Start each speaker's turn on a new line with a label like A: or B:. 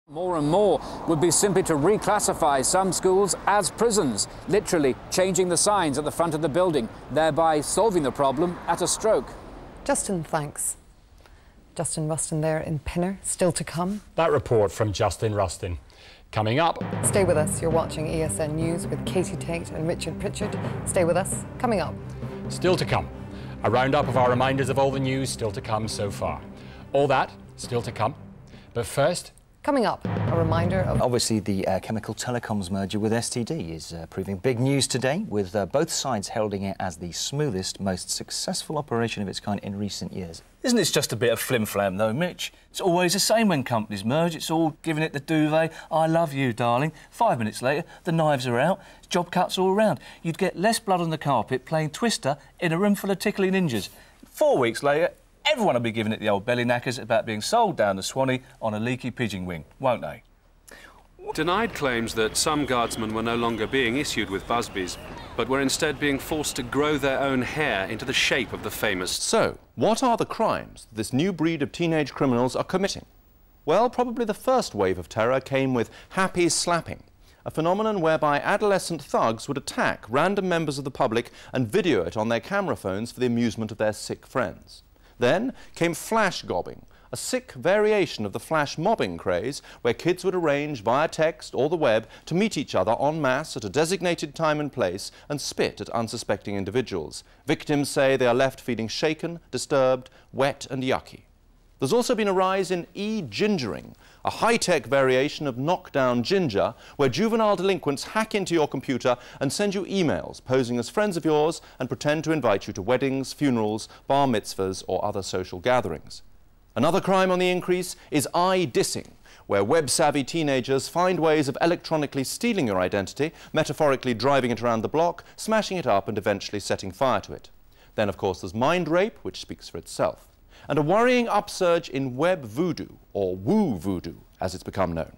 A: More and more would be simply to reclassify some schools as prisons, literally changing the signs at the front of the building, thereby solving the problem at a stroke.
B: Justin, thanks. Justin Rustin there in Pinner, still to come.
C: That report from Justin Rustin. Coming up.
B: Stay with us, you're watching ESN News with Katie Tate and Richard Pritchard. Stay with us, coming up.
C: Still to come. A roundup of our reminders of all the news still to come so far. All that still to come. But first...
B: Coming up, a reminder of...
D: Obviously, the Chemical Telecoms merger with STD is proving big news today, with both sides heralding it as the smoothest, most successful operation of its kind in recent years.
E: Isn't this just a bit of flim-flam, though, Mitch? It's always the same when companies merge. It's all giving it the duvet. I love you, darling. 5 minutes later, the knives are out. Job cuts all around. You'd get less blood on the carpet playing Twister in a room full of tickly ninjas. 4 weeks later, everyone will be giving it the old belly knackers about being sold down the Swanee on a leaky pigeon wing, won't they?
F: Denied claims that some guardsmen were no longer being issued with busbies, but were instead being forced to grow their own hair into the shape of the famous.
G: So, what are the crimes this new breed of teenage criminals are committing? Well, probably the first wave of terror came with happy slapping, a phenomenon whereby adolescent thugs would attack random members of the public and video it on their camera phones for the amusement of their sick friends. Then came flash gobbing, a sick variation of the flash mobbing craze, where kids would arrange via text or the web to meet each other en masse at a designated time and place and spit at unsuspecting individuals. Victims say they are left feeling shaken, disturbed, wet and yucky. There's also been a rise in e-gingering, a high-tech variation of knockdown ginger, where juvenile delinquents hack into your computer and send you emails posing as friends of yours and pretend to invite you to weddings, funerals, bar mitzvahs or other social gatherings. Another crime on the increase is eye-dissing, where web-savvy teenagers find ways of electronically stealing your identity, metaphorically driving it around the block, smashing it up and eventually setting fire to it. Then, of course, there's mind rape, which speaks for itself, and a worrying upsurge in web voodoo, or woo voodoo, as it's become known.